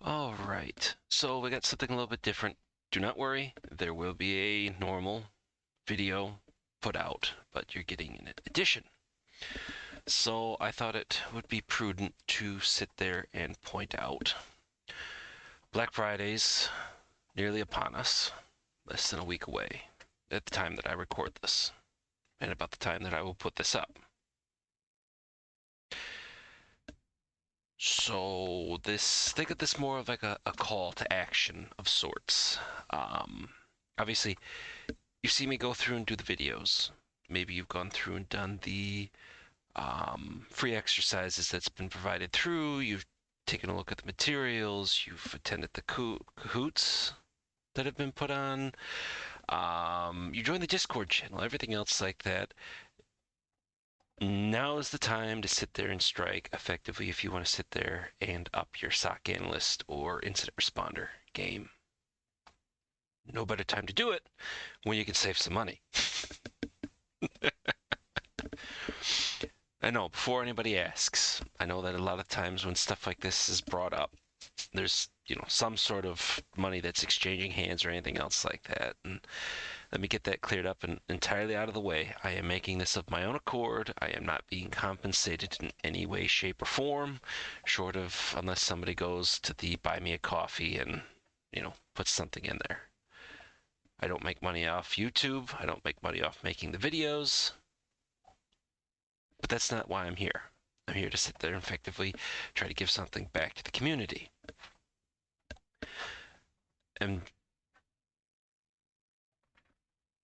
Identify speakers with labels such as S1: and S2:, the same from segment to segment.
S1: All right, so we got something a little bit different. Do not worry, there will be a normal video put out, but you're getting an addition. So I thought it would be prudent to sit there and point out Black Friday's nearly upon us, less than a week away at the time that I record this, and about the time that I will put this up. So think of this more of like a call to action of sorts. Obviously, you see me go through and do the videos. Maybe you've gone through and done the free exercises that's been provided through. You've taken a look at the materials. You've attended the Kahoots that have been put on. You joined the Discord channel, everything else like that. Now is the time to sit there and strike effectively if you want to sit there and up your SOC analyst or incident responder game. No better time to do it when you can save some money. I know, before anybody asks, I know that a lot of times when stuff like this is brought up, there's, some sort of money that's exchanging hands or anything else like that. And let me get that cleared up and entirely out of the way. I am making this of my own accord. I am not being compensated in any way, shape, or form, short of unless somebody goes to the buy me a coffee and, puts something in there. I don't make money off YouTube. I don't make money off making the videos. But that's not why I'm here. I'm here to sit there and effectively try to give something back to the community. And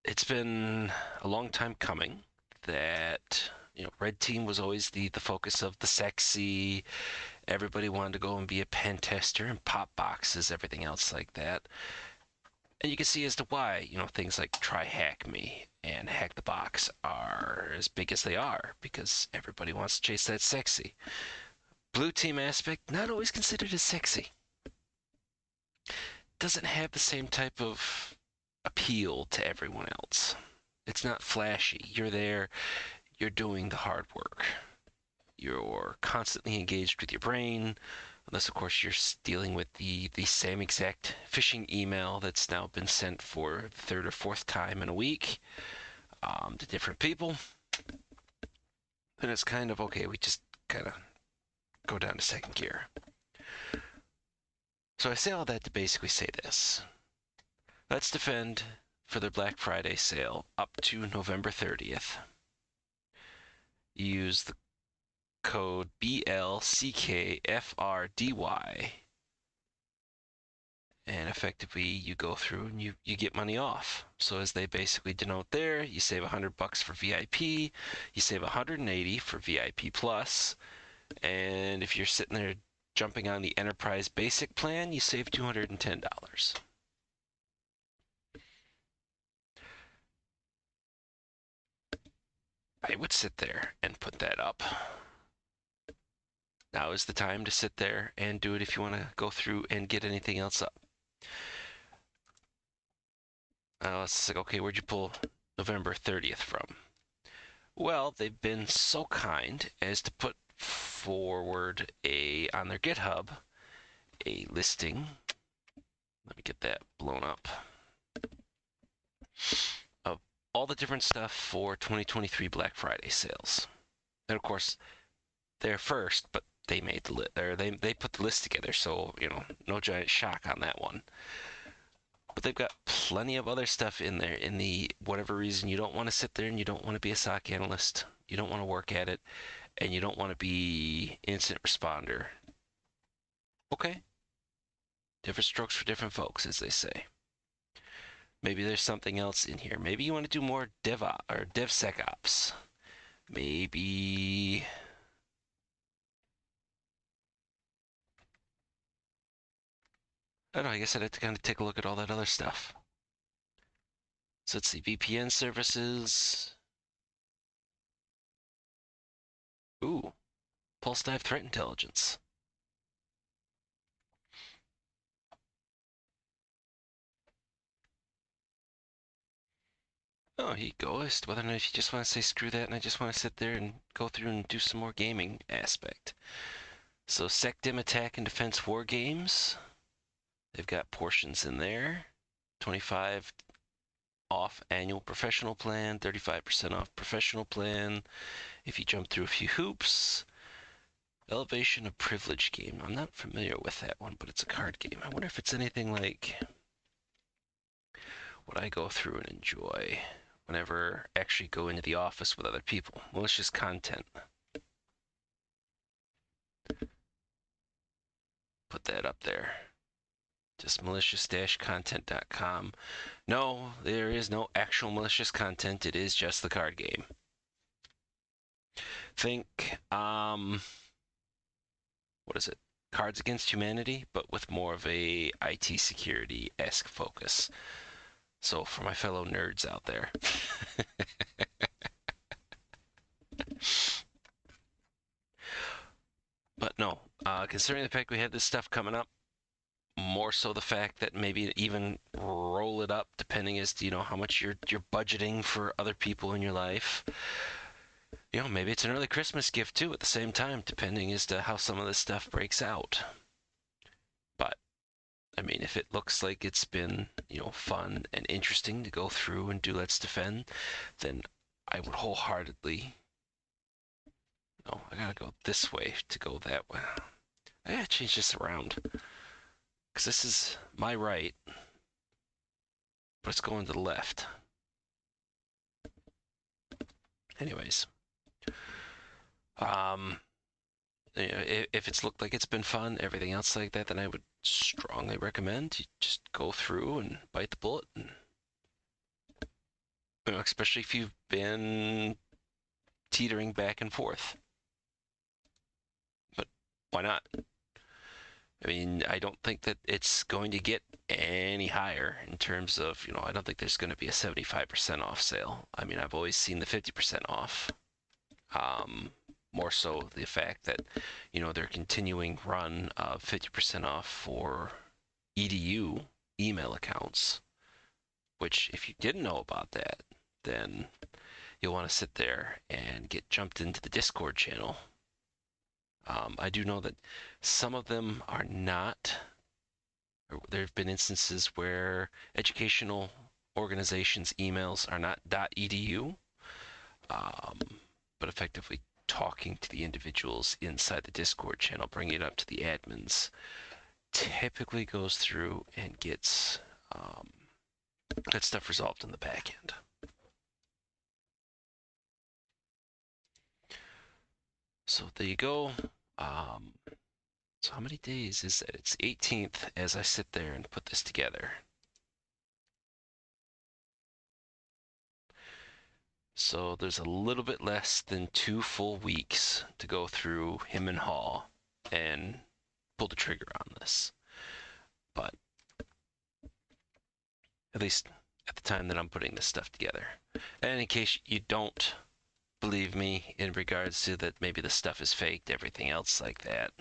S1: it's been a long time coming that, Red Team was always the focus of the sexy. Everybody wanted to go and be a pen tester and pop boxes, everything else like that. And you can see as to why, things like Try Hack Me and Hack the Box are as big as they are, because everybody wants to chase that sexy. Blue Team aspect, not always considered as sexy. Doesn't have the same type of appeal to everyone else. It's not flashy. You're there, you're doing the hard work. You're constantly engaged with your brain, unless of course you're dealing with the same exact phishing email that's now been sent for the third or fourth time in a week to different people. Then it's kind of okay, we just kind of go down to second gear. So I say all that to basically say this. Let's defend for their Black Friday sale up to November 30th. Use the code BLCKFRDY, and effectively you go through and you get money off. So as they basically denote there, you save $100 for VIP, you save 180 for VIP Plus, and if you're sitting there jumping on the Enterprise Basic plan, you save $210. I would sit there and put that up. Now is the time to sit there and do it if you want to go through and get anything else up. It's like, okay, where'd you pull November 30th from? Well, they've been so kind as to put forward on their GitHub a listing. Let me get that blown up. Of all the different stuff for 2023 Black Friday sales. And of course, they're first, but they made the list. They put the list together, so no giant shock on that one. But they've got plenty of other stuff in there. In the whatever reason you don't want to sit there and you don't want to be a SOC analyst, you don't want to work at it, and you don't want to be incident responder. Okay, different strokes for different folks, as they say. Maybe there's something else in here. Maybe you want to do more DevOps or DevSecOps. Maybe I don't know, I guess I'd have to kind of take a look at all that other stuff. So let's see, VPN services. Ooh, Pulse Dive Threat Intelligence. Oh, here you go. Whether or not if you just want to say screw that and I just want to sit there and go through and do some more gaming aspect. So Secdim Attack and Defense War Games. They've got portions in there. 25 off annual professional plan, 35% off professional plan. If you jump through a few hoops. Elevation of Privilege game. I'm not familiar with that one, but it's a card game. I wonder if it's anything like what I go through and enjoy whenever I actually go into the office with other people. Malicious content. Put that up there. Just malicious-content.com. No, there is no actual malicious content. It is just the card game. Think, what is it? Cards Against Humanity, but with more of a IT security-esque focus. So for my fellow nerds out there. But no, considering the fact we had this stuff coming up, more so the fact that maybe even roll it up depending as to, you know, how much you're budgeting for other people in your life. You know, maybe it's an early Christmas gift too at the same time, depending as to how some of this stuff breaks out. But I mean, if it looks like it's been, you know, fun and interesting to go through and do Let's Defend, then I would wholeheartedly. No, I gotta go this way to go that way. I gotta change this around. Because this is my right, but it's going to the left. Anyways. You know, if it's looked like it's been fun, everything else like that, then I would strongly recommend you just go through and bite the bullet. And, you know, especially if you've been teetering back and forth. But why not? I mean, I don't think that it's going to get any higher in terms of, you know, I don't think there's going to be a 75% off sale. I mean, I've always seen the 50% off. More so the fact that, you know, their continuing run of 50% off for EDU email accounts, which if you didn't know about that, then you'll want to sit there and get jumped into the Discord channel. I do know that some of them are not. There have been instances where educational organizations' emails are not .edu, but effectively talking to the individuals inside the Discord channel, bringing it up to the admins, typically goes through and gets that stuff resolved in the back end. So there you go. So how many days is that? It's 18th as I sit there and put this together. So there's a little bit less than 2 full weeks to go through Him and Haw and pull the trigger on this. But at least at the time that I'm putting this stuff together. And in case you don't believe me in regards to that maybe the stuff is faked, everything else like that.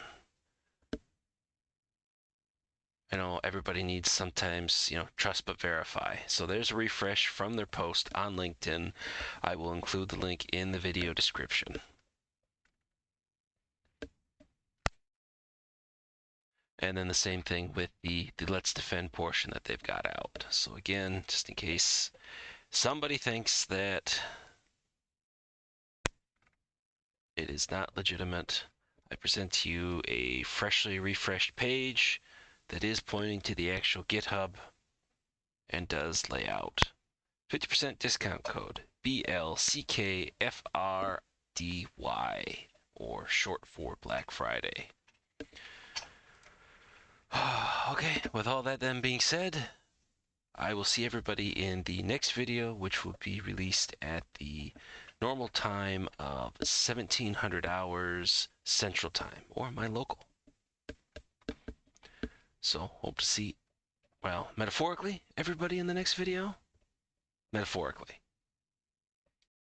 S1: I know everybody needs sometimes, you know, trust but verify. So there's a refresh from their post on LinkedIn. I will include the link in the video description. And then the same thing with the Let's Defend portion that they've got out. So again, just in case somebody thinks that it is not legitimate, I present to you a freshly refreshed page that is pointing to the actual GitHub and does lay out 50% discount code BLCKFRDY, or short for Black Friday. Okay, with all that then being said, I will see everybody in the next video, which will be released at the normal time of 1700 hours Central Time, or my local. So hope to see, well, metaphorically, everybody in the next video. Metaphorically.